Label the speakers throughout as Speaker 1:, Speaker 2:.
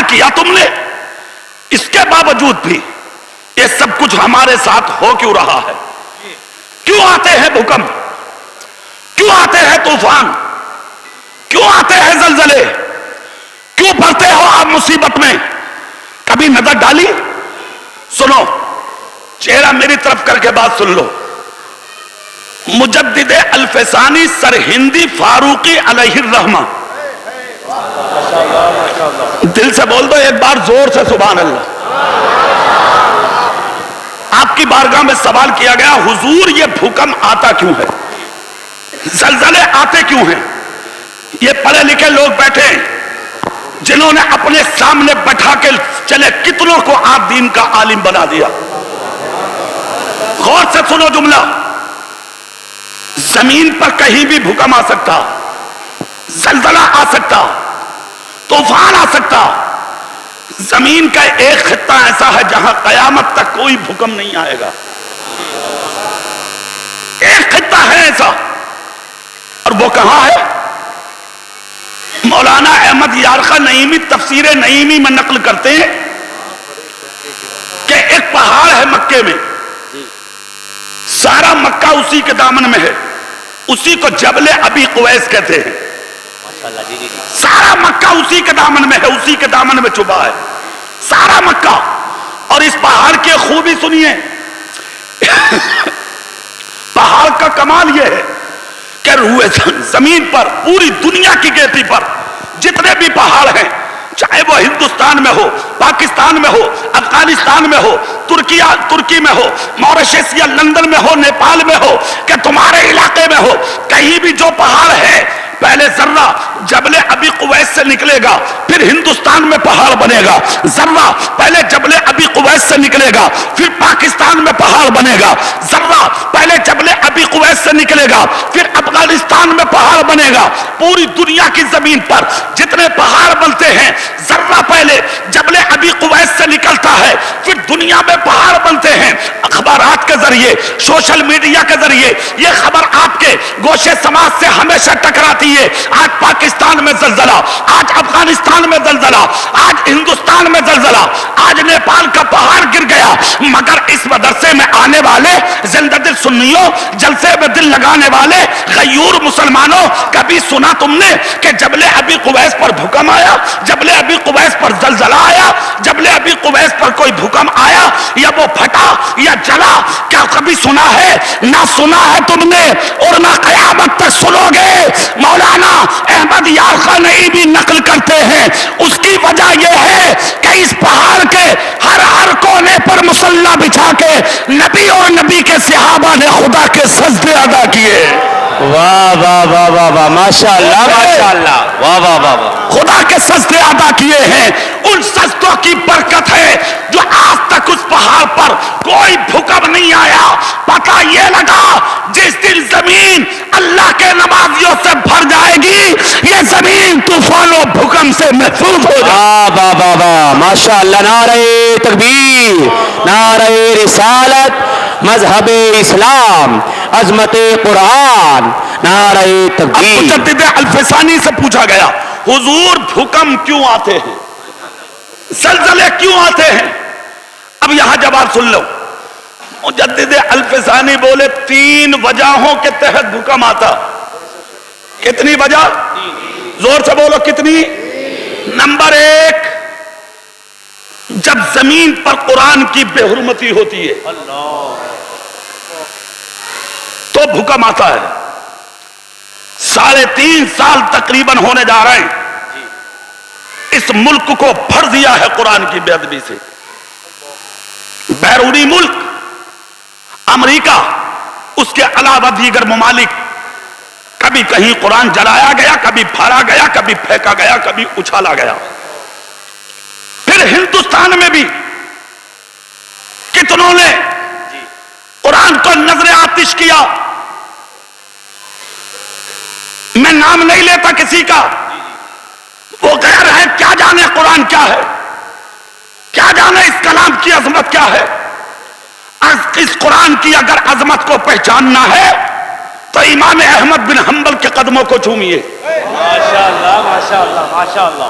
Speaker 1: کیا تم نے، اس کے باوجود بھی یہ سب کچھ ہمارے ساتھ ہو کیوں رہا ہے؟ کیوں آتے ہیں بھوکمپ، کیوں آتے ہیں طوفان، کیوں آتے ہیں زلزلے، کیوں پڑتے ہو آپ مصیبت میں؟ کبھی نظر ڈالی؟ سنو، چہرہ میری طرف کر کے بات سن لو. مجدد الفسانی سرہندی فاروقی علیہ الرحمہ، دل سے بول دو ایک بار زور سے سبحان اللہ. آپ کی بارگاہ میں سوال کیا گیا، حضور یہ بھوکمپ آتا کیوں ہے، زلزلے آتے کیوں ہیں؟ یہ پڑھے لکھے لوگ بیٹھے ہیں جنہوں نے اپنے سامنے بٹھا کے چلے کتنوں کو آپ دین کا عالم بنا دیا. غور سے سنو جملہ، زمین پر کہیں بھی بھوکمپ آ سکتا، زلزلہ آ سکتا، طوفان آ سکتا. زمین کا ایک خطہ ایسا ہے جہاں قیامت تک کوئی بھوکمپ نہیں آئے گا. ایک خطہ ہے ایسا، اور وہ کہاں ہے؟ مولانا احمد یارخا نعیمی تفسیر نعیمی میں نقل کرتے ہیں کہ ایک پہاڑ ہے مکے میں، سارا مکہ اسی کے دامن میں ہے، اسی کو جبل ابی قویس کہتے ہیں. سارا مکہ اسی کے دامن میں ہے، اسی کے دامن میں چھپا ہے سارا مکہ. اور اس پہاڑ کی خوبی سنیے، پہاڑ کا کمال یہ ہے کہ روئے زمین پر پوری دنیا کی گیٹی پر جتنے بھی پہاڑ ہیں، چاہے وہ ہندوستان میں ہو، پاکستان میں ہو، افغانستان میں ہو، ترکی میں ہو، موریشس یا لندن میں ہو، نیپال میں ہو، کہ تمہارے علاقے میں ہو، کہیں بھی جو پہاڑ ہے، پہلے ذرہ جبل ابی قویس سے نکلے گا، پھر ہندوستان میں پہاڑ بنے گا. ذرہ پہلے جبل ابی قویس سے نکلے گا، پھر پاکستان میں پہاڑ بنے گا. ذرہ پہلے جبل ابی قویس سے نکلے گا، پھر افغانستان میں پہاڑ بنے گا. پوری دنیا کی زمین پر جتنے پہاڑ بنتے ہیں، ذرہ پہلے جبل ابی قویس سے نکلتا ہے، پھر دنیا میں پہاڑ بنتے ہیں. اخبارات کے ذریعے، سوشل میڈیا کے ذریعے یہ خبر آپ کے گوشے سماج سے ہمیشہ ٹکراتی ہے. آج پاکستان میں زلزلہ، آج افغانستان میں زلزلہ، آج ہندوستان میں زلزلہ، آج نیپال کا پہاڑ گر گیا. مگر اس مدرسے میں آنے والے زندہ دل سنیوں، جلسے میں دل لگانے والے غیور مسلمانوں، کبھی سنا تم نے کہ جبل ابی قویس پر بھوکمپ آیا، جبل ابی قویس پر زلزلہ آیا، جبل ابی قویس پر کوئی بھوکمپ آیا یا وہ پھٹا یا جلا؟ کیا کبھی سنا ہے؟ نہ سنا ہے تم نے، اور نہ قیامت تک سنو گے. مولانا احمد یارخا نعیمی نقل کرتے ہیں، اس کی وجہ یہ ہے کہ اس پہاڑ کے ہر کونے پر مسلح بچھا کے نبی اور نبی کے صحابہ نے خدا کے سجدے ادا کیے.
Speaker 2: واہ واہ واہ واہ واہ، ماشاء اللہ ماشاء اللہ، واہ واہ واہ واہ،
Speaker 1: خدا کے سجدے ادا کیے ہیں. ان سجدوں کی برکت ہے جو آج تک اس پہاڑ پر کوئی بھوکمپ نہیں آیا. پتہ یہ لگا جس دن زمین اللہ کے نمازیوں سے بھر جائے گی، یہ زمین طوفان و بھوکمپ سے محفوظ ہو جائے.
Speaker 2: واہ واہ واہ واہ، ماشاء اللہ. نعرہ تکبیر، نعرہ رسالت، مذہب اسلام، عظمت قرآن، نعرہ تکبیر.
Speaker 1: مجدد الفسانی سے پوچھا گیا، حضور بھوکمپ کیوں آتے ہیں، زلزلے کیوں آتے ہیں؟ اب یہاں جواب سن لو. مجدد الفسانی بولے 3 وجہوں کے تحت بھوکمپ آتا. کتنی وجہ؟ زور سے بولو کتنی؟ نمبر 1، جب زمین پر قرآن کی بے حرمتی ہوتی ہے تو بھوکمپ آتا ہے. 3.5 سال تقریباً ہونے جا رہے ہیں، اس ملک کو بھر دیا ہے قرآن کی بے ادبی سے. بیرونی ملک امریکہ، اس کے علاوہ دیگر ممالک، کبھی کہیں قرآن جلایا گیا، کبھی پھاڑا گیا، کبھی پھینکا گیا، کبھی اچھالا گیا. پھر ہندوستان میں بھی کتنوں نے قرآن کو نظر آتش کیا. میں نام نہیں لیتا کسی کا، وہ غیر ہے، کیا جانے قرآن کیا ہے، کیا جانے اس کلام کی عظمت کیا ہے. اس قرآن کی اگر عظمت کو پہچاننا ہے تو امام احمد بن حنبل کے قدموں کو چومیے.
Speaker 2: ماشاءاللہ ماشاءاللہ ماشاءاللہ.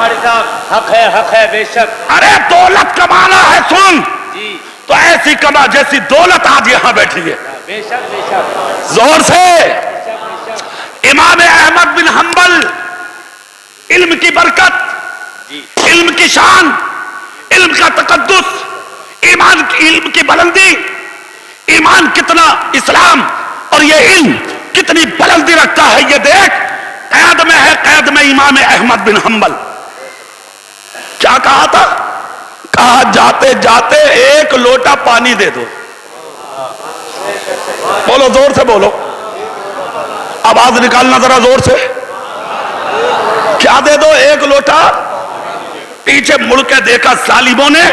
Speaker 2: حق ہے بے شک.
Speaker 1: ارے دولت کمانا ہے سن
Speaker 2: جی
Speaker 1: تو ایسی کما جیسی دولت آج یہاں بیٹھی ہے.
Speaker 2: بے شک بے شک.
Speaker 1: زور سے. امام احمد بن حنبل علم کی برکت، علم کی شان، علم کا تقدس، ایمان کی علم کی بلندی، ایمان کتنا اسلام اور یہ علم کتنی بلندی رکھتا ہے یہ دیکھ. قید میں ہے، قید میں امام احمد بن حنبل. کیا کہا تھا؟ کہا جاتے جاتے ایک لوٹا پانی دے دو. بولو زور سے بولو، آواز نکالنا ذرا زور سے. کیا دے دو؟ ایک لوٹا. پیچھے مڑ کے دیکھا ظالموں نے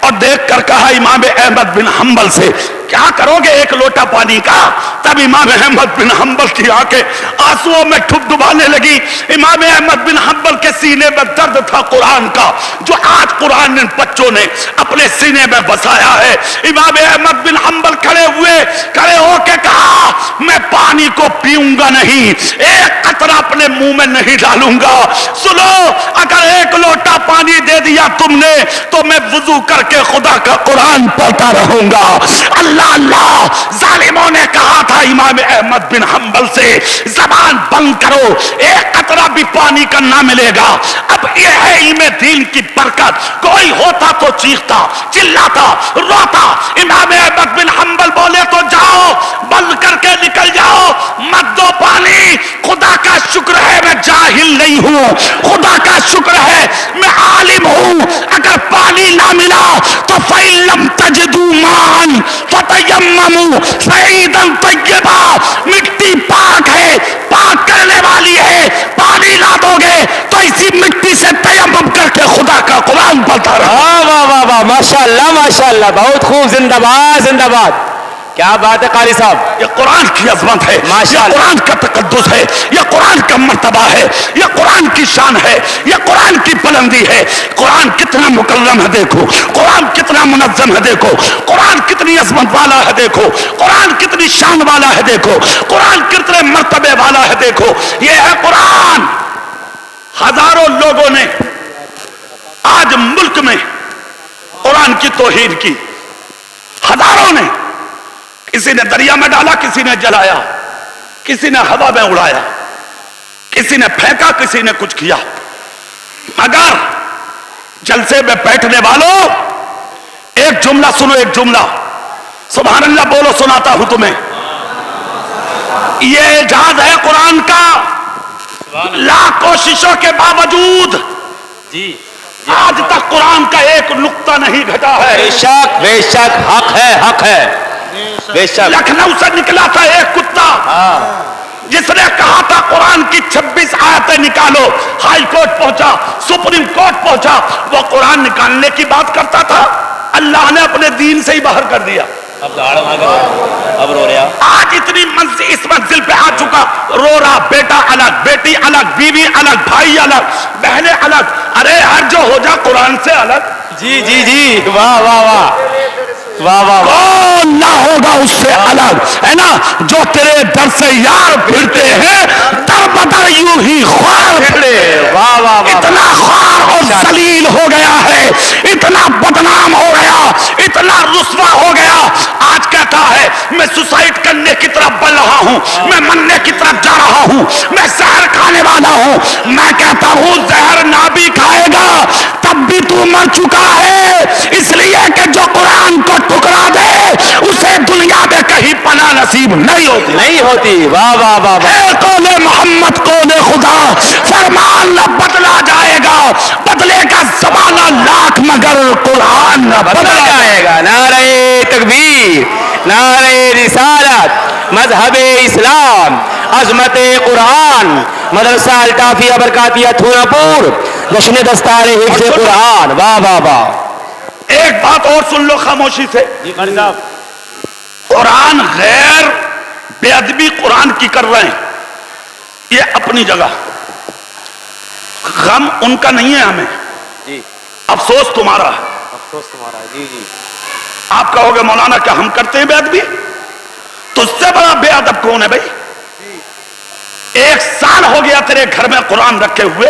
Speaker 1: اور دیکھ کر کہا امام احمد بن حنبل سے کیا کرو گے ایک لوٹا پانی کا؟ تب امام احمد بن حنبل کی آنکھیں آنسوؤں میں ڈبانے لگی. امام احمد بن حنبل کے سینے میں درد تھا قرآن کا، جو آج قرآن ان بچوں نے اپنے سینے میں بسایا ہے. امام احمد بن حنبل کھڑے ہو کے کہا میں پانی کو پیوں گا نہیں، ایک قطرہ اپنے منہ میں نہیں ڈالوں گا. سنو، اگر ایک لوٹا پانی دے دیا تم نے تو میں وضو کر کے خدا کا قرآن پڑھتا رہوں گا. اللہ اللہ. ظالموں نے کہا تھا امام احمد بن حنبل سے زبان بند کرو، ایک قطرہ بھی پانی کا نہ ملے گا. اب یہ ہے علم دین کی برکت. کوئی ہوتا تو چیختا، چلاتا، روتا. امام احمد بن حنبل بولے تو جاؤ، بند کر کے نکل جاؤ، مت دو پانی. خدا کا شکر ہے میں جاہل نہیں ہوں، خدا کا شکر ہے میں عالم ہوں. اگر پانی نہ ملا تو فَإِن لَّمْ تَجِدُوا مَاءً فَتَيَمَّمُوا صَعِيدًا طَيِّبًا. مٹی پاک ہے، پاک کرنے والی ہے. پانی لا دو گے تو اسی مٹی سے تیمم کر کے خدا کا قرآن پڑھتا رہو.
Speaker 2: واہ واہ واہ واہ، ماشاءاللہ ماشاءاللہ، بہت خوب. زندہ باد زندہ باد. کیا بات ہے قاری صاحب.
Speaker 1: یہ قرآن کی عظمت ہے، یہ قرآن کا تقدس ہے، یہ قرآن کا مرتبہ ہے، یہ قرآن کی شان ہے، یہ قرآن کی بلندی ہے. قرآن کتنا مکرم ہے دیکھو، قرآن کتنا منظم ہے دیکھو، قرآن کتنی عظمت والا ہے دیکھو، قرآن کتنی شان والا ہے دیکھو، قرآن کتنے مرتبے والا ہے دیکھو. یہ ہے قرآن. ہزاروں لوگوں نے آج ملک میں قرآن کی توہین کی، ہزاروں نے. کسی نے دریا میں ڈالا، کسی نے جلایا، کسی نے ہوا میں اڑایا، کسی نے پھینکا، کسی نے کچھ کیا. مگر جلسے میں بیٹھنے والوں ایک جملہ سنو، ایک جملہ. سبحان اللہ بولو، سناتا ہوں تمہیں. یہ اعجاز ہے قرآن کا. لاکھ کوششوں کے باوجود آج تک قرآن کا ایک نقطہ نہیں گھٹا ہے.
Speaker 2: بے شک بے شک، حق ہے حق ہے بے شک.
Speaker 1: لکھنؤ سے نکلا تھا ایک کتا جس نے کہا تھا قرآن کی 26 آیتیں نکالو. ہائی کورٹ پہنچا، سپریم کورٹ پہنچا، وہ قرآن نکالنے کی بات کرتا تھا. اللہ نے اپنے دین سے ہی باہر کر دیا.
Speaker 2: اب رو رہا.
Speaker 1: آج اتنی منزل اس منزل پہ آ چکا، رو رہا. بیٹا الگ، بیٹی الگ، بیوی الگ، بھائی الگ، بہنیں الگ. ارے ہر جو ہو جا قرآن سے الگ.
Speaker 2: جی جی جی، واہ واہ واہ واہ واہ.
Speaker 1: کون نہ ہوگا اس سے الگ، ہے نا. جو تیرے در سے یار پھرتے ہیں در بدر یوں ہی خوار پھرے.
Speaker 2: واہ واہ واہ.
Speaker 1: اتنا خوار اور ذلیل ہو گیا ہے، اتنا بدنام ہو گیا، اتنا رسوا ہو گیا. آج کہتا ہے میں سوسائڈ کرنے کی طرف بڑھ رہا ہوں، میں مرنے کی طرف جا رہا ہوں، میں زہر کھانے والا ہوں. میں کہتا ہوں زہر نہ بھی کھائے گا تب بھی تو مر چکا ہے، اس لیے کہ جو قرآن کو ٹکرا دے اسے دنیا میں کہیں پناہ نصیب نہیں ہوتی.
Speaker 2: واہ واہ واہ واہ.
Speaker 1: اے قول محمد قول خدا، فرمان نہ بدلا جائے گا، بدلے کا زمانہ لاکھ مگر قرآن نہ بدلا جائے گا.
Speaker 2: نعرہ تکبیر، نعرہ رسالت، مذہب اسلام، عظمت قرآن. مدرسہ الطافیہ برکاتیہ تھونا پور، جشن دستار حفظ قرآن. واہ واہ واہ.
Speaker 1: ایک بات اور سن لو خاموشی سے. قرآن غیر بے ادبی قرآن کی کر رہے ہیں، یہ اپنی جگہ. غم ان کا نہیں ہے ہمیں، افسوس تمہارا ہے. آپ کہو گے مولانا کیا ہم کرتے ہیں بے ادبی؟ تجھ سے بڑا بے ادب کون ہے بھائی؟ 1 سال ہو گیا تیرے گھر میں قرآن رکھے ہوئے،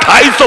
Speaker 1: 250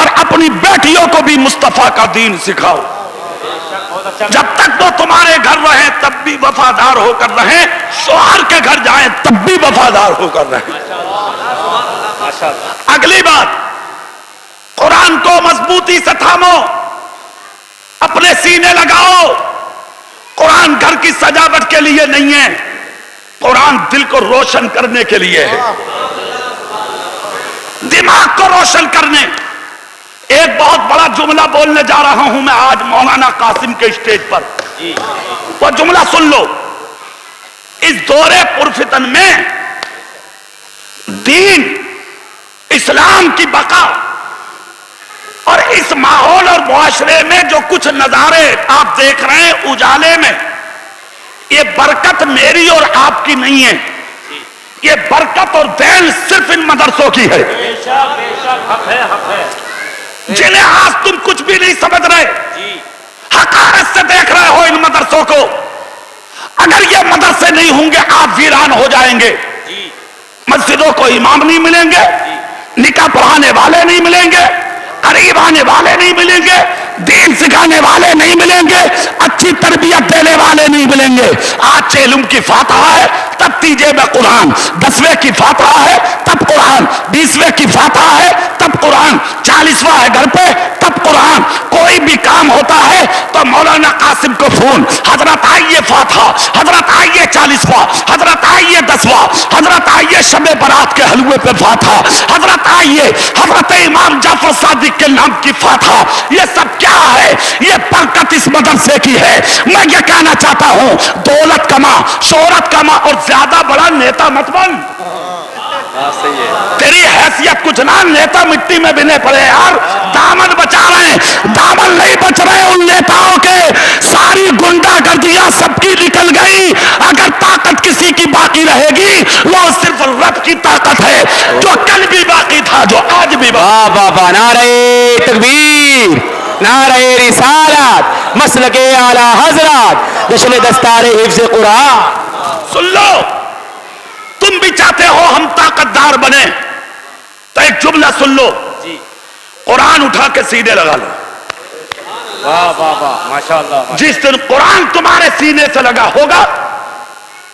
Speaker 1: اور اپنی بیٹیوں کو بھی مصطفیٰ کا دین سکھاؤ. جب تک وہ تمہارے گھر رہیں تب بھی وفادار ہو کر رہیں, شوہر کے گھر جائیں تب بھی وفادار ہو کر رہیں. اگلی بات, قرآن کو مضبوطی سے تھامو, اپنے سینے لگاؤ. قرآن گھر کی سجاوٹ کے لیے نہیں ہے, قرآن دل کو روشن کرنے کے لیے ہے, دماغ کو روشن کرنے. ایک بہت بڑا جملہ بولنے جا رہا ہوں میں آج مولانا قاسم کے اسٹیج پر, وہ جملہ سن لو. اس دور پرفتن میں دین اسلام کی بقا اور اس ماحول اور معاشرے میں جو کچھ نظارے آپ دیکھ رہے ہیں اجالے میں, یہ برکت میری اور آپ کی نہیں ہے, یہ برکت اور دین صرف ان مدرسوں کی ہے جنہیں آج تم کچھ بھی نہیں سمجھ رہے, حقارت سے دیکھ رہے ہو ان مدرسوں کو. اگر یہ مدرسے نہیں ہوں گے آپ ویران ہو جائیں گے. مسجدوں کو امام نہیں ملیں گے, نکاح پڑھانے والے نہیں ملیں گے, قریب آنے والے نہیں ملیں گے, دین سکھانے والے نہیں ملیں گے, اچھی تربیت دینے والے نہیں ملیں گے. آج علم کی فاتحہ ہے تب تیجے میں قرآن, 10ویں کی فاتحہ ہے تب قرآن, 20ویں کی فاتحہ ہے تب قرآن, 40واں ہے گھر پہ تب قرآن. کوئی بھی کام ہوتا ہے تو مولانا قاسم کو فون, حضرت آئیے فاتحہ, حضرت آئیے 40واں, حضرت آئیے 10واں, حضرت آئیے شب برات کے حلوے پہ فاتحہ, حضرت آئیے حضرت امام جعفر صادق کے نام کی فاتحہ. یہ سب کیا ہے؟ یہ برکت اس مدرسے کی ہے. میں یہ کہنا چاہتا ہوں, دولت کما, شہرت کما اور زیادہ بڑا نیتا مت بن. تیری حیثیت کچھ نہ, نیتا مٹی میں بنے پڑے یار. دامن بچا رہے ہیں, دامن نہیں بچ رہے ان نیتاؤں کے. ساری گنڈا گردیاں سب کی نکل گئی. اگر طاقت کسی کی باقی رہے گی وہ صرف رب کی طاقت ہے, جو کل بھی باقی تھا, جو آج بھی باقی.
Speaker 2: واہ واہ, نعرہ تکبیر, نعرہ رسالت, مسلک اعلی حضرات, جشن دستار حفظ قرآن.
Speaker 1: سن لو, تم بھی چاہتے ہو ہم طاقت دار بنے تو ایک جملہ سن لو, قرآن اٹھا کے سینے لگا لو.
Speaker 2: واہ واہ واہ, ماشاءاللہ.
Speaker 1: جس دن قرآن تمہارے سینے سے لگا ہوگا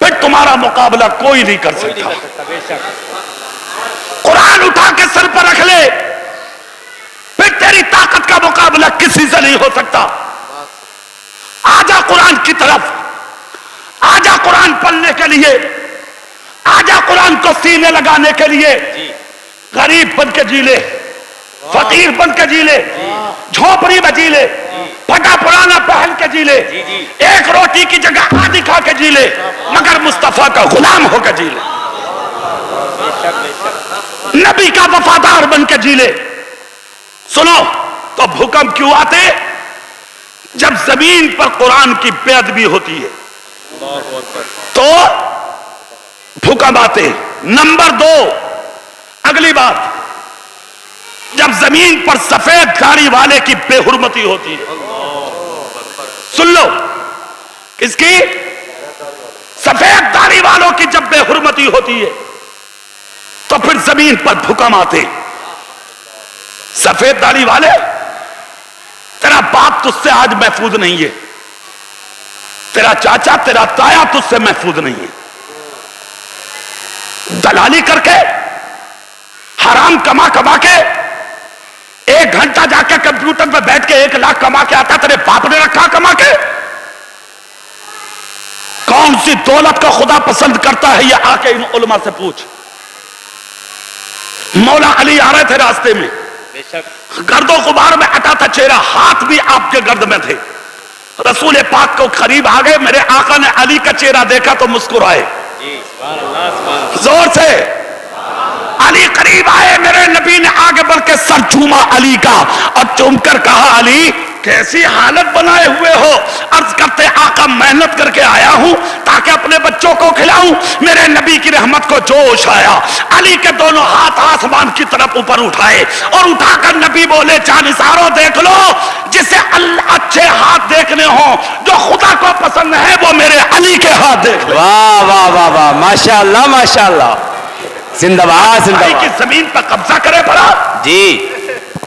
Speaker 1: پھر تمہارا مقابلہ کوئی نہیں کر سکتا. قرآن اٹھا کے سر پر رکھ لے, پھر تیری طاقت کا مقابلہ کسی سے نہیں ہو سکتا. آجا قرآن کی طرف, آجا قرآن پڑھنے کے لیے, آجا قرآن کو سینے لگانے کے لیے. غریب بن کے جی لے, فقیر بن کے جی لے, جھوپڑی میں جی لے, پھٹا پرانا پہن کے جی لے, ایک روٹی کی جگہ آدھی کھا کے جی لے, مگر مصطفیٰ کا غلام ہو کے جی لے, نبی کا وفادار بن کے جی لے. سنو, تو بھوکم کیوں آتے؟ جب زمین پر قرآن کی بے ادبی ہوتی ہے تو بھوکم آتے. نمبر 2, اگلی بات, جب زمین پر سفید داڑھی والے کی بے حرمتی ہوتی ہے. سن لو, کس کی؟ سفید داڑھی والوں کی جب بے حرمتی ہوتی ہے تو پھر زمین پر بھوکم آتے. سفید داڑھی والے, تیرا باپ تجھ سے آج محفوظ نہیں ہے, تیرا چاچا تیرا تایا تجھ سے محفوظ نہیں ہے. دلالی کر کے, حرام کما کما کے, 1 گھنٹہ جا کے کمپیوٹر پہ بیٹھ کے 1 لاکھ کما کے آتا, تیرے باپ نے رکھا کما کے. کون سی دولت کا خدا پسند کرتا ہے یہ آ کے ان علماء سے پوچھ. مولا علی آ رہے تھے راستے میں, گرد و غبار میں اٹا تھا چہرہ, ہاتھ بھی آپ کے گرد میں تھے. رسول پاک کو قریب آ گئے, میرے آقا نے علی کا چہرہ دیکھا تو مسکرائے زور سے. علی قریب آئے, میرے نبی نے آگے بڑھ کے سر چوما علی کا, اور چوم کر کہا, علی کیسی حالت بنائے ہوئے ہو. عرض کرتے, آقا محنت کر کے آیا ہوں تاکہ اپنے بچوں کو کھلاؤں. میرے نبی کی رحمت کو جوش آیا, علی کے دونوں ہاتھ آسمان کی طرف اوپر اٹھائے اور اٹھا کر نبی بولے, جانثارو دیکھ لو, جسے اچھے ہاتھ دیکھنے ہوں, جو خدا کو پسند ہے, وہ میرے علی کے ہاتھ دیکھ لے.
Speaker 2: واہ واہ واہ واہ, ماشاءاللہ ماشاءاللہ, زندہ باد زندہ
Speaker 1: بھائی کی
Speaker 2: باد.
Speaker 1: زمین پر قبضہ کرے بڑا
Speaker 2: جی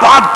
Speaker 1: 5,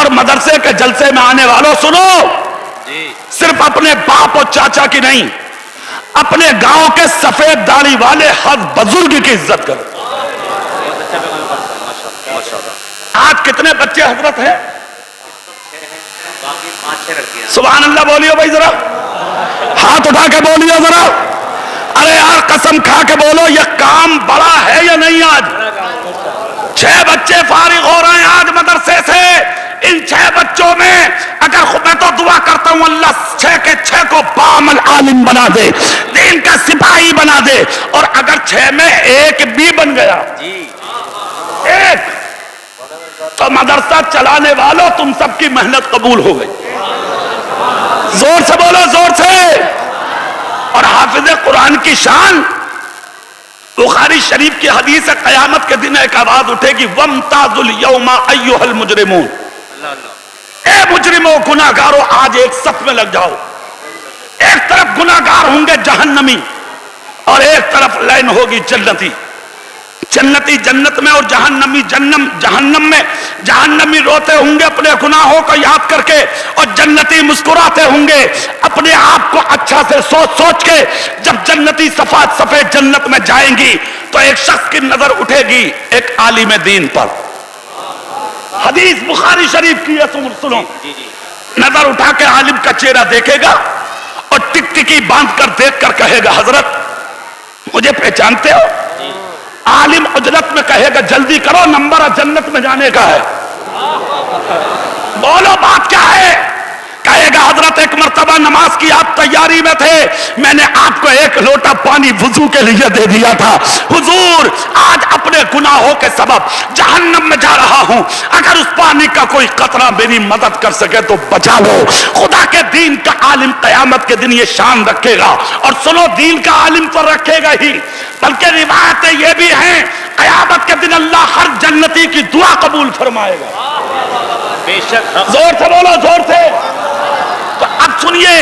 Speaker 1: اور مدرسے کے جلسے میں آنے والوں سنو، صرف اپنے باپ اور چاچا کی نہیں، اپنے گاؤں کے سفید داڑھی والے ہر بزرگ کی عزت کرو۔ آج کتنے بچے حضرت ہیں؟ سبحان اللہ بولیو بھائی، ذرا ہاتھ اٹھا کے بولیو ذرا، ارے یار قسم کھا کے بولو، یہ کام بڑا ہے یا نہیں؟ آج 6 بچے فارغ ہو رہے ہیں آج مدرسے سے، ان 6 بچوں میں اگر میں تو دعا کرتا ہوں اللہ 6 کے 6 کو بعمل عالم بنا دے، دین کا سپاہی بنا دے، اور اگر 6 میں ایک بھی بن گیا، ایک، تو مدرسہ چلانے والوں تم سب کی محنت قبول ہو گئی۔ زور سے بولو، زور سے۔ اور حافظ قرآن کی شان، بخاری شریف کی حدیث ہے، قیامت کے دن ایک آواز اٹھے گی، وَامْتَازُوا الْيَوْمَ أَيُّهَا الْمُجْرِمُونَ، اے مجرموں گناہگاروں آج ایک صف میں لگ جاؤ۔ ایک طرف گناہگار ہوں گے جہنمی، اور ایک طرف لائن ہوگی جنتی۔ جنتی جنت میں اور جہنمی جہنم میں۔ جہنمی روتے ہوں گے اپنے گناہوں کو یاد کر کے، اور جنتی مسکراتے ہوں گے اپنے آپ کو اچھا سے سوچ سوچ کے۔ جب جنتی صفات سفید جنت میں جائیں گی تو ایک شخص کی نظر اٹھے گی ایک عالم دین پر، حدیث بخاری شریف کی ہے، سنو، نظر اٹھا کے عالم کا چہرہ دیکھے گا اور ٹکٹکی باندھ کر دیکھ کر کہے گا، حضرت مجھے پہچانتے ہو؟ عالم اجرت میں کہے گا جلدی کرو نمبر جنت میں جانے کا ہے، بولو بات کیا ہے؟ کہے گا حضرت ایک مرتبہ نماز کی آپ تیاری میں تھے، میں نے آپ کو ایک لوٹا پانی وضو کے لیے دے دیا تھا، حضور آج اپنے گناہوں کے سبب جہنم میں جا رہا ہوں، اگر اس پانی کا کوئی قطرہ میری مدد کر سکے تو بچا لو۔ خدا کے دین کا عالم قیامت کے دن یہ شان رکھے گا، اور سنو دین کا عالم تو رکھے گا ہی، بلکہ روایتیں یہ بھی ہیں قیامت کے دن اللہ ہر جنتی کی دعا قبول فرمائے گا۔ بے شک، زور سے بولو، زور سے۔ تو اب سنیے،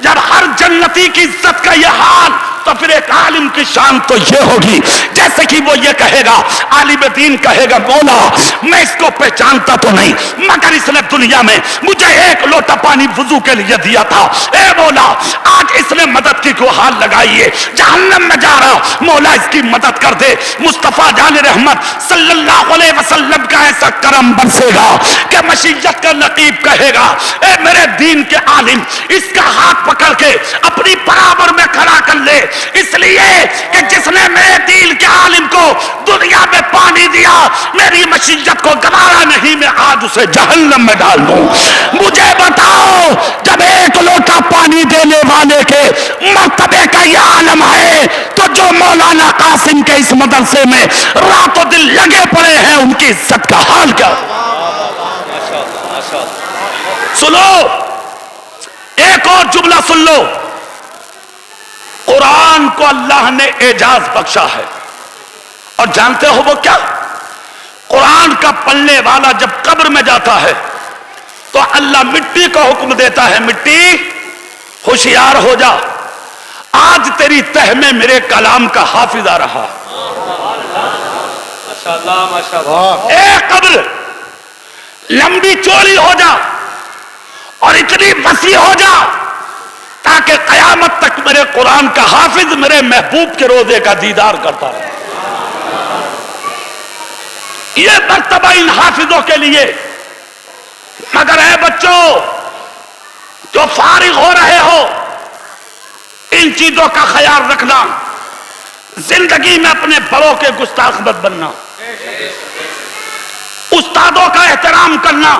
Speaker 1: جب ہر جنتی کی عزت کا یہ حال، تو پھر ایک عالم کی شان تو یہ ہوگی جیسے کہ وہ یہ کہے گا، عالم دین کہے گا، مولا میں اس کو پہچانتا تو نہیں مگر اس نے دنیا میں مجھے ایک لوٹا پانی وضو کے لیے دیا تھا، اے مولا آج اس نے مدد کی کوہال لگائی ہے، جہنم میں جا رہا، مولا اس کی مدد کر دے۔ مصطفیٰ جان رحمت صلی اللہ علیہ وسلم کا ایسا کرم برسے گا کہ مشیت کا نقیب کہے گا، اے میرے دین کے عالم اس کا ہاتھ پکڑ کے اپنی برابر میں کھڑا کر لے، اس لیے کہ جس نے میرے دین کے عالم کو دنیا میں پانی دیا، میری مشیت کو گوارا نہیں، میں آج اسے جہنم میں ڈال دوں۔ مجھے بتاؤ جب ایک لوٹا پانی دینے والے کے مرتبے کا یہ عالم ہے، تو جو مولانا قاسم کے اس مدرسے میں رات و دن لگے پڑے ہیں ان کی عزت کا حال کیا؟ سنو ایک اور جملہ سن لو، قرآن کو اللہ نے اعجاز بخشا ہے، اور جانتے ہو وہ کیا؟ قرآن کا پڑھنے والا جب قبر میں جاتا ہے تو اللہ مٹی کو حکم دیتا ہے، مٹی ہوشیار ہو جا، آج تیری تہ میں میرے کلام کا حافظ آ رہا۔ اے قبر لمبی چوڑی ہو جا اور اتنی وسیع ہو جا تاکہ قیامت تک میرے قرآن کا حافظ میرے محبوب کے روضے کا دیدار کرتا رہے۔ یہ مرتبہ ان حافظوں کے لیے، مگر اے بچوں جو فارغ ہو رہے ہو ان چیزوں کا خیال رکھنا، زندگی میں اپنے بڑوں کے گستاخ مت بننا، استادوں کا احترام کرنا،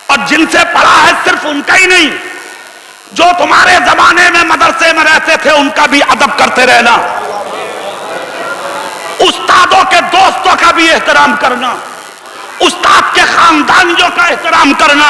Speaker 1: اور جن سے پڑھا ہے صرف ان کا ہی نہیں، جو تمہارے زمانے میں مدرسے میں رہتے تھے ان کا بھی ادب کرتے رہنا، استادوں کے دوستوں کا بھی احترام کرنا، استاد کے خاندانیوں کا احترام کرنا۔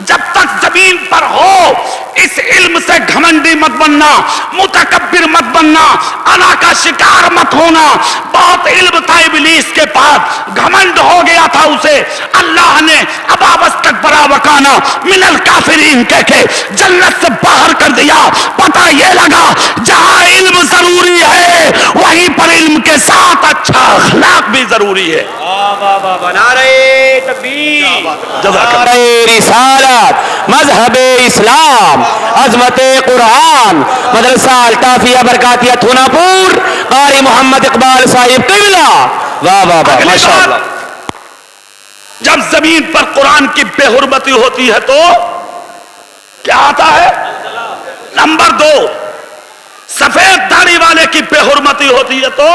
Speaker 1: جب تک زمین پر ہو اس علم سے گھمنڈی مت بننا، متکبر مت بننا، انا کا شکار مت ہونا۔ بہت علم تھا ابلیس کے پاس، گھمنڈ ہو گیا تھا اسے، اللہ نے ابا واستکبر وکانا من الکافرین کہہ کے جنت سے باہر کر دیا۔ پتہ یہ لگا جہاں علم ضروری ہے وہیں پر علم کے ساتھ اچھا اخلاق بھی ضروری ہے.
Speaker 2: نعرہ تکبیر،
Speaker 1: جزاک اللہ.
Speaker 2: نعرہ رسالت، مذہب اسلام، عظمت قرآن، مدرسہ الطافیہ برکاتیہ تھونا پور، قاری محمد اقبال صاحب قبلہ. واہ واہ واہ،
Speaker 1: اگلی
Speaker 2: ماشاء
Speaker 1: بات،
Speaker 2: اللہ.
Speaker 1: جب زمین پر قرآن کی بے حرمتی ہوتی ہے تو کیا آتا ہے؟ نمبر 2، سفید داڑھی والے کی بے حرمتی ہوتی ہے تو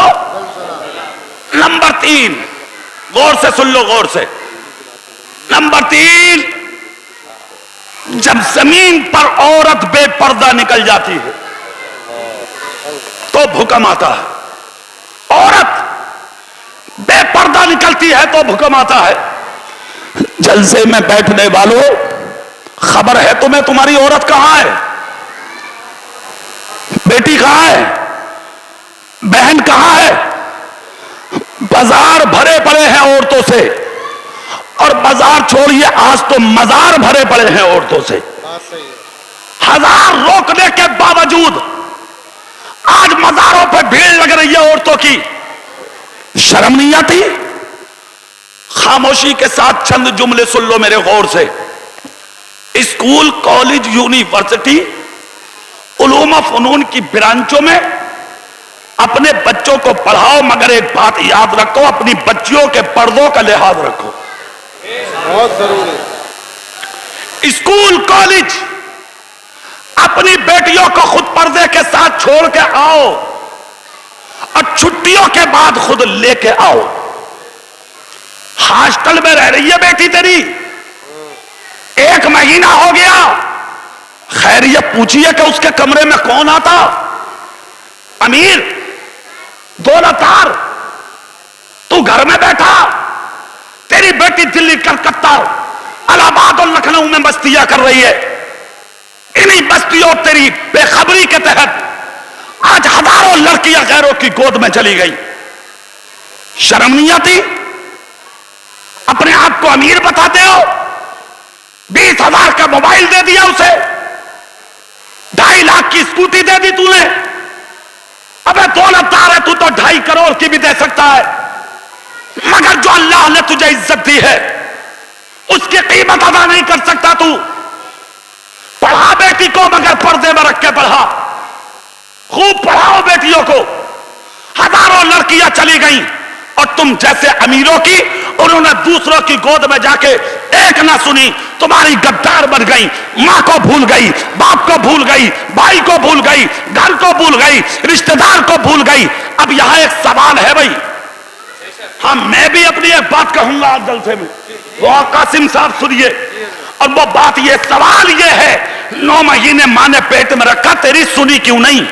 Speaker 1: نمبر 3، غور سے سن لو، غور سے. نمبر 3، جب زمین پر عورت بے پردہ نکل جاتی ہے تو بھکم آتا ہے. عورت بے پردہ نکلتی ہے تو بھکم آتا ہے. جلسے میں بیٹھنے والوں، خبر ہے تمہیں تمہاری عورت کہاں ہے؟ بیٹی کہاں ہے؟ بہن کہاں ہے؟ بازار بھرے پڑے ہیں عورتوں سے، اور بازار چھوڑیے، آج تو مزار بھرے پڑے ہیں عورتوں سے. ہزار روکنے کے باوجود آج مزاروں پہ بھیڑ لگ رہی ہے عورتوں کی. شرم نہیں آتی؟ خاموشی کے ساتھ چند جملے سن لو میرے غور سے. اسکول، کالج، یونیورسٹی، علوم و فنون کی برانچوں میں اپنے بچوں کو پڑھاؤ، مگر ایک بات یاد رکھو، اپنی بچیوں کے پردوں کا لحاظ رکھو.
Speaker 3: بہت ضروری.
Speaker 1: اسکول، کالج، اپنی بیٹیوں کو خود پردے کے ساتھ چھوڑ کے آؤ، اور چھٹیوں کے بعد خود لے کے آؤ. ہاسٹل میں رہ رہی ہے بیٹی تیری، 1 مہینہ ہو گیا، خیریت پوچھیے کہ اس کے کمرے میں کون آتا؟ امیر، دولتدار، تو گھر میں بیٹھا، تیری بیٹی دلی، کلکتہ، الہ آباد اور لکھنؤ میں بستیاں کر رہی ہے. انہی بستیوں تیری بے خبری کے تحت آج ہزاروں لڑکیاں غیروں کی گود میں چلی گئی. شرم نہیں آتی؟ اپنے آپ کو امیر بتاتے ہو، 20,000 کا موبائل دے دیا اسے، 2.5 لاکھ کی اسکوٹی دے دی تو نے. ابے دولتدار ہے تو 2.5 کروڑ کی بھی دے سکتا ہے، مگر جو اللہ نے تجھے عزت دی ہے اس کی قیمت ادا نہیں کر سکتا تو. پڑھا بیٹی کو، مگر پردے میں رکھ کے پڑھا. خوب پڑھاؤ بیٹیوں کو. ہزاروں لڑکیاں چلی گئیں، اور تم جیسے امیروں کی انہوں نے دوسروں کی گود میں جا کے ایک نہ سنی. تمہاری گدار بن گئی، ماں کو بھول گئی، باپ کو بھول گئی، بھائی کو بھول گئی، گھر کو بھول گئی، رشتہ دار کو بھول گئی. اب یہاں ایک سوال ہے بھائی. ہاں، میں بھی اپنی ایک بات کہوں گا آج جلسے میں، وہ قاسم صاحب سنیے. اور وہ بات یہ، سوال یہ ہے، 9 مہینے ماں نے پیٹ میں رکھا، تیری سنی کیوں نہیں؟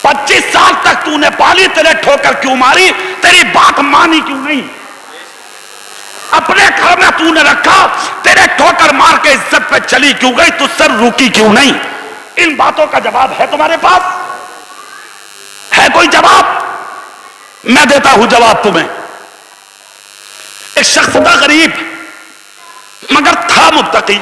Speaker 1: 25 سال تک تو نے پالی، تیرے ٹھوکر کیوں ماری؟ تیری بات مانی کیوں نہیں؟ اپنے گھر میں تو نے رکھا، تیرے ٹھوکر مار کے عزت پہ چلی کیوں گئی؟ تو سر روکی کیوں نہیں؟ ان باتوں کا جواب ہے تمہارے پاس؟ ہے کوئی جواب؟ میں دیتا ہوں جواب تمہیں. ایک شخص تھا غریب، مگر تھا متقی.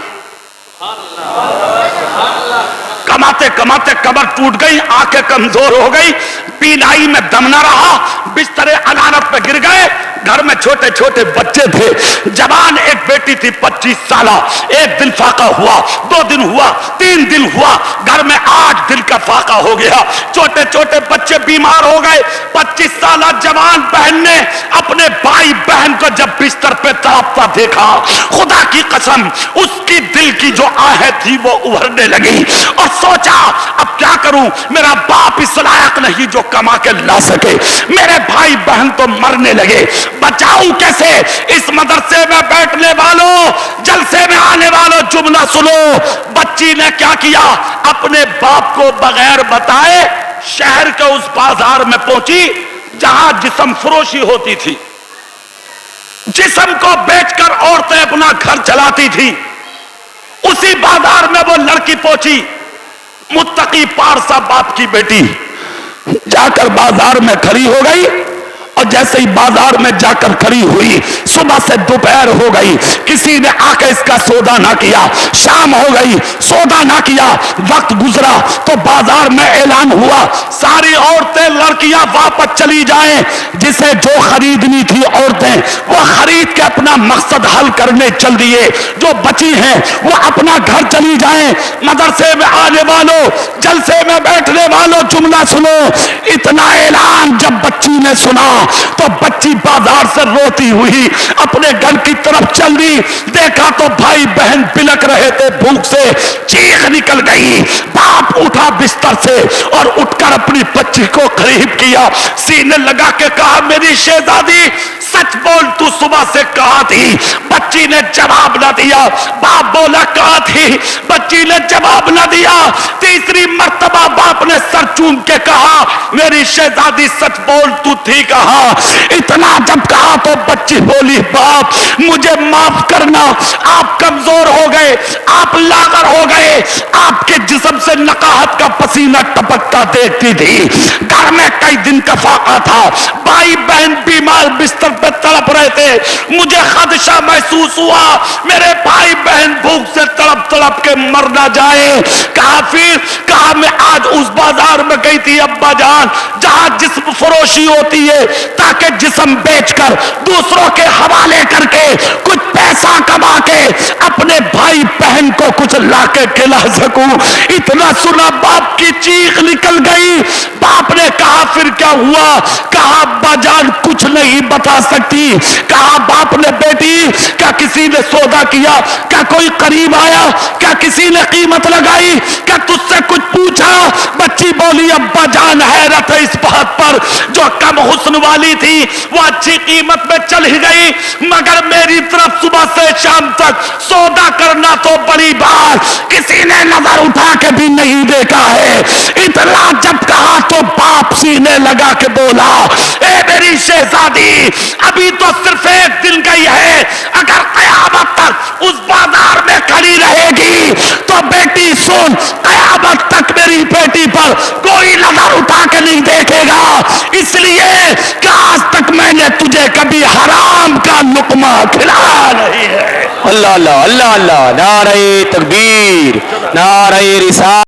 Speaker 1: کماتے کماتے کمر ٹوٹ گئی، آنکھیں کمزور ہو گئی، بینائی میں دم نہ رہا، بستر انانت پہ گر گئے. گھر میں چھوٹے چھوٹے بچے تھے. جوان ایک بیٹی تھی 25 سالہ. ایک دن فاقہ ہوا، 2 دن ہوا، 3 دن ہوا، گھر میں 8 دن کا فاقہ ہو گیا. چھوٹے چھوٹے بچے بیمار ہو گئے. 25 سالہ جوان بہن نے اپنے بھائی بہن کو جب بستر پہ تڑپتا دیکھا، خدا کی قسم اس کی دل کی جو آہیں تھی وہ ابھرنے لگی، اور سوچا اب کیا کروں؟ میرا باپ اس لائق نہیں جو کما کے لا سکے، میرے بھائی بہن تو مرنے لگے، بچاؤں کیسے؟ اس مدرسے میں بیٹھنے والوں، جلسے میں آنے والوں، جملہ سنو. بچی نے کیا کیا؟ اپنے باپ کو بغیر بتائے شہر کے اس بازار میں پہنچی جہاں جسم فروشی ہوتی تھی. جسم کو بیچ کر عورتیں اپنا گھر چلاتی تھی. اسی بازار میں وہ لڑکی پہنچی، متقی پارسا باپ کی بیٹی، جا کر بازار میں کھڑی ہو گئی اور جیسے ہی بازار میں جا کر کھڑی ہوئی، صبح سے دوپہر ہو گئی، کسی نے آ کے اس کا سودا نہ کیا، شام ہو گئی سودا نہ کیا، وقت گزرا تو بازار میں اعلان ہوا ساری عورتیں لڑکیاں واپس چلی جائیں، جسے جو خریدنی تھی عورتیں وہ خرید کے اپنا مقصد حل کرنے چل دیے، جو بچی ہیں وہ اپنا گھر چلی جائیں۔ مدرسے میں آنے والوں، جلسے میں بیٹھنے والوں جملہ سنو، اتنا اعلان جب بچی نے سنا تو بچی بازار سے روتی ہوئی اپنے گھر کی طرف چل دی، دیکھا تو بھائی بہن بلک رہے تھے بھوک سے، چیخ نکل گئی، باپ اٹھا بستر سے اور اٹھ کر اپنی بچی کو قریب کیا، سینے لگا کے کہا میری شہزادی سچ بول تو صبح سے کہاں تھی؟ بچی نے جواب نہ دیا، باپ بولا کہاں تھی؟ بچی نے جواب نہ دیا، تیسری مرتبہ باپ نے سر چوم کے کہا میری شہزادی سچ بول تو تھی کہاں؟ اتنا جب کہا تو بچی بولی باپ مجھے معاف کرنا، آپ کمزور ہو گئے، آپ لاغر ہو گئے، آپ کے جسم سے نقاہت کا پسینہ ٹپکتا دیکھتی تھی، گھر میں کئی دن کا فاقہ تھا، بھائی بہن بیمار بستر پہ تڑپ رہے تھے، مجھے خدشہ محسوس ہوا میرے بھائی بہن بھوک سے تڑپ تڑپ کے مر نہ جائے، کہا پھر کہا میں آج اس بازار میں گئی تھی ابا جان جہاں جسم فروشی ہوتی ہے تاکہ جسم بیچ کر دوسروں کے حوالے کر کے کچھ پیسہ کما کے اپنے بھائی بہن کو کچھ لا کے کھلا سکوں۔ اتنا سنا باپ کی چیخ نکل گئی، باپ نے کہا پھر کیا ہوا؟ کہا ابا جان کچھ نہیں بتا سکتی، کہا باپ نے بیٹی کیا کسی نے سودا کیا؟ کیا کوئی قریب آیا؟ کیا کسی نے قیمت لگائی؟ کیا تجھ سے کچھ پوچھا؟ بچی بولی ابا جان حیرت ہے اس بات پر جو کم حسن والی تھی وہ اچھی قیمت میں چل ہی گئی، مگر میری طرف صبح سے شام تک سودا کرنا تو بڑی بات کسی نے نظر اٹھا کے بھی نہیں دیکھا ہے۔ اتنا جب کہا تو باپ سینے لگا کے بولا اے میری شہزادی ابھی تو صرف ایک دن گئی ہے، اگر قیامت تک اس بازار میں کھڑی رہے گی تو بیٹی سن قیامت تک میری بیٹی پر کوئی نظر اٹھا کے نہیں دیکھے گا، اس لیے کہ آج تک میں نے تجھے کبھی حرام کا لقمہ کھلایا نہیں ہے۔
Speaker 2: اللہ اللہ اللہ اللہ، نعرہ تکبیر، نعرہ رسالت۔